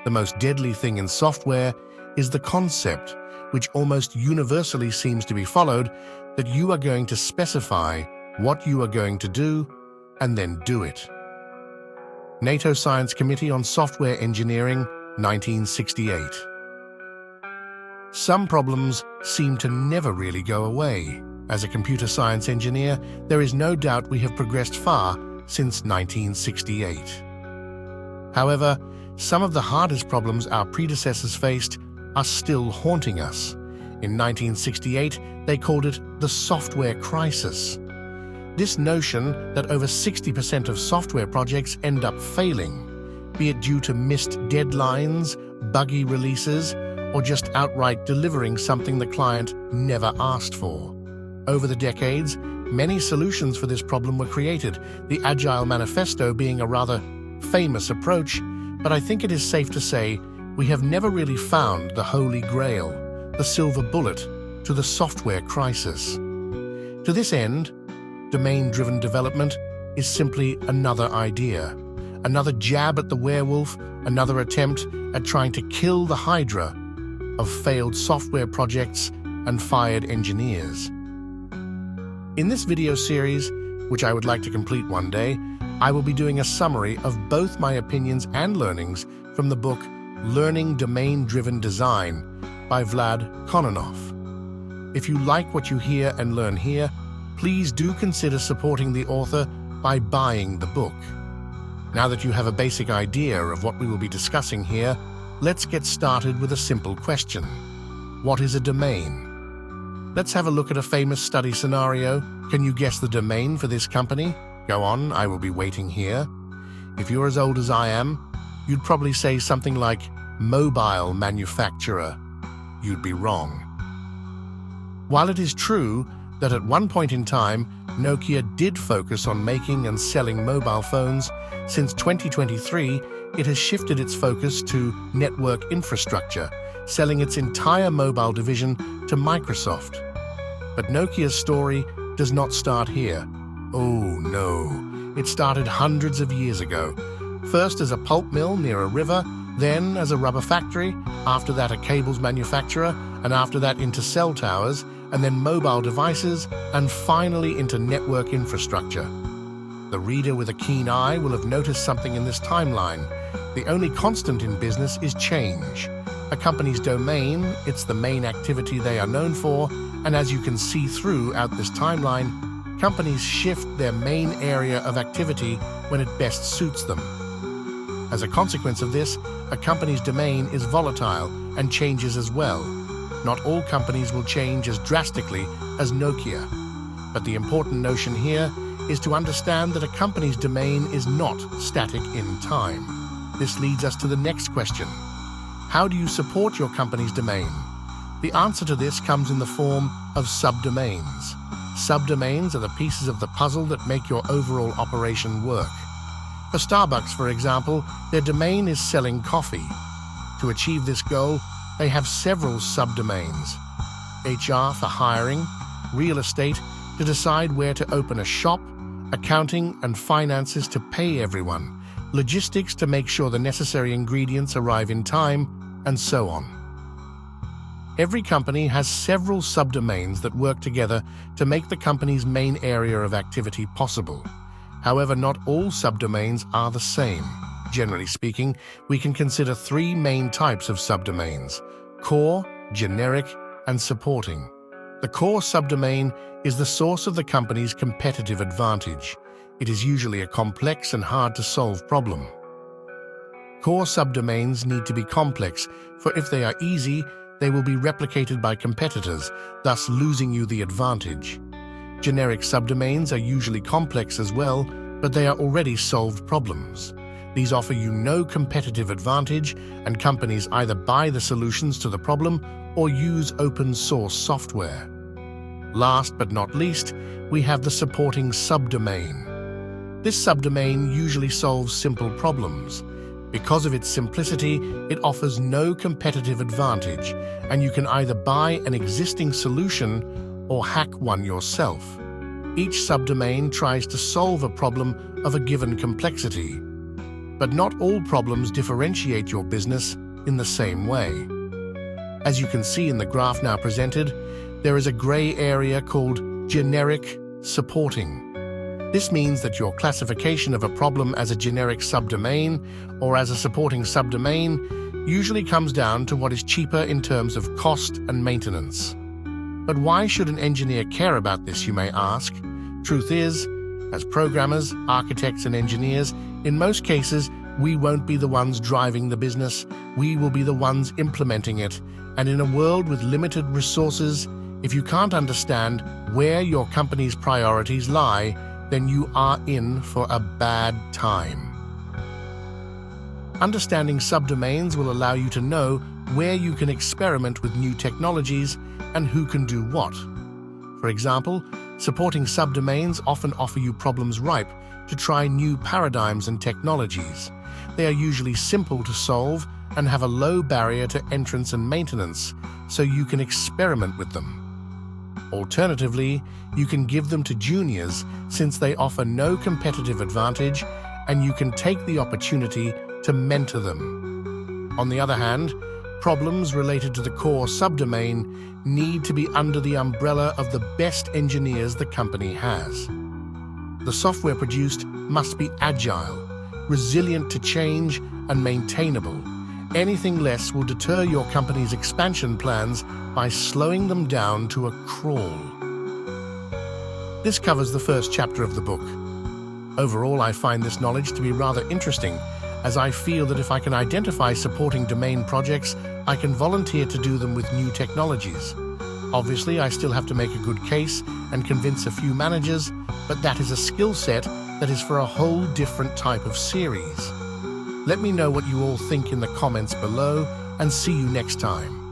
The most deadly thing in software is the concept, which almost universally seems to be followed, that you are going to specify what you are going to do and then do it. NATO Science Committee on Software Engineering, 1968. Some problems seem to never really go away. As a computer science engineer, there is no doubt we have progressed far since 1968. However, some of the hardest problems our predecessors faced are still haunting us. In 1968, they called it the software crisis. This notion that over 60% of software projects end up failing, be it due to missed deadlines, buggy releases, or just outright delivering something the client never asked for. Over the decades, many solutions for this problem were created, the Agile Manifesto being a rather famous approach, but I think it is safe to say we have never really found the Holy Grail, the silver bullet to the software crisis. To this end, domain-driven development is simply another idea, another jab at the werewolf, another attempt at trying to kill the hydra of failed software projects and fired engineers. In this video series, which I would like to complete one day, I will be doing a summary of both my opinions and learnings from the book Learning Domain-Driven Design by Vlad Kononov. If you like what you hear and learn here, please do consider supporting the author by buying the book. Now that you have a basic idea of what we will be discussing here, let's get started with a simple question. What is a domain? Let's have a look at a famous study scenario. Can you guess the domain for this company? Go on, I will be waiting here. If you're as old as I am, you'd probably say something like mobile manufacturer. You'd be wrong. While it is true that at one point in time, Nokia did focus on making and selling mobile phones, since 2023, it has shifted its focus to network infrastructure, selling its entire mobile division to Microsoft. But Nokia's story does not start here. Oh no, it started hundreds of years ago. First as a pulp mill near a river, then as a rubber factory, after that a cables manufacturer, and after that into cell towers, and then mobile devices, and finally into network infrastructure. The reader with a keen eye will have noticed something in this timeline. The only constant in business is change. A company's domain, it's the main activity they are known for, and as you can see throughout this timeline, companies shift their main area of activity when it best suits them. As a consequence of this, a company's domain is volatile and changes as well. Not all companies will change as drastically as Nokia, but the important notion here is to understand that a company's domain is not static in time. This leads us to the next question. How do you support your company's domain? The answer to this comes in the form of subdomains. Subdomains are the pieces of the puzzle that make your overall operation work. For Starbucks, for example, their domain is selling coffee. To achieve this goal, they have several subdomains. HR for hiring, real estate to decide where to open a shop, accounting and finances to pay everyone, logistics to make sure the necessary ingredients arrive in time, and so on. Every company has several subdomains that work together to make the company's main area of activity possible. However, not all subdomains are the same. Generally speaking, we can consider three main types of subdomains: core, generic, and supporting. The core subdomain is the source of the company's competitive advantage. It is usually a complex and hard-to-solve problem. Core subdomains need to be complex, for if they are easy, they will be replicated by competitors, thus losing you the advantage. Generic subdomains are usually complex as well, but they are already solved problems. These offer you no competitive advantage, and companies either buy the solutions to the problem or use open-source software. Last but not least, we have the supporting subdomain. This subdomain usually solves simple problems. Because of its simplicity, it offers no competitive advantage, and you can either buy an existing solution or hack one yourself. Each subdomain tries to solve a problem of a given complexity. But not all problems differentiate your business in the same way. As you can see in the graph now presented, there is a gray area called generic supporting. This means that your classification of a problem as a generic subdomain or as a supporting subdomain usually comes down to what is cheaper in terms of cost and maintenance. But why should an engineer care about this, you may ask? Truth is, as programmers, architects, and engineers, in most cases, we won't be the ones driving the business, we will be the ones implementing it. And in a world with limited resources, if you can't understand where your company's priorities lie, then you are in for a bad time. Understanding subdomains will allow you to know where you can experiment with new technologies and who can do what. For example, supporting subdomains often offer you problems ripe to try new paradigms and technologies. They are usually simple to solve and have a low barrier to entrance and maintenance, so you can experiment with them. Alternatively, you can give them to juniors since they offer no competitive advantage, and you can take the opportunity to mentor them. On the other hand, problems related to the core subdomain need to be under the umbrella of the best engineers the company has. The software produced must be agile, resilient to change, and maintainable. Anything less will deter your company's expansion plans by slowing them down to a crawl. This covers the first chapter of the book. Overall, I find this knowledge to be rather interesting, as I feel that if I can identify supporting domain projects, I can volunteer to do them with new technologies. Obviously, I still have to make a good case and convince a few managers, but that is a skill set that is for a whole different type of series. Let me know what you all think in the comments below, and see you next time.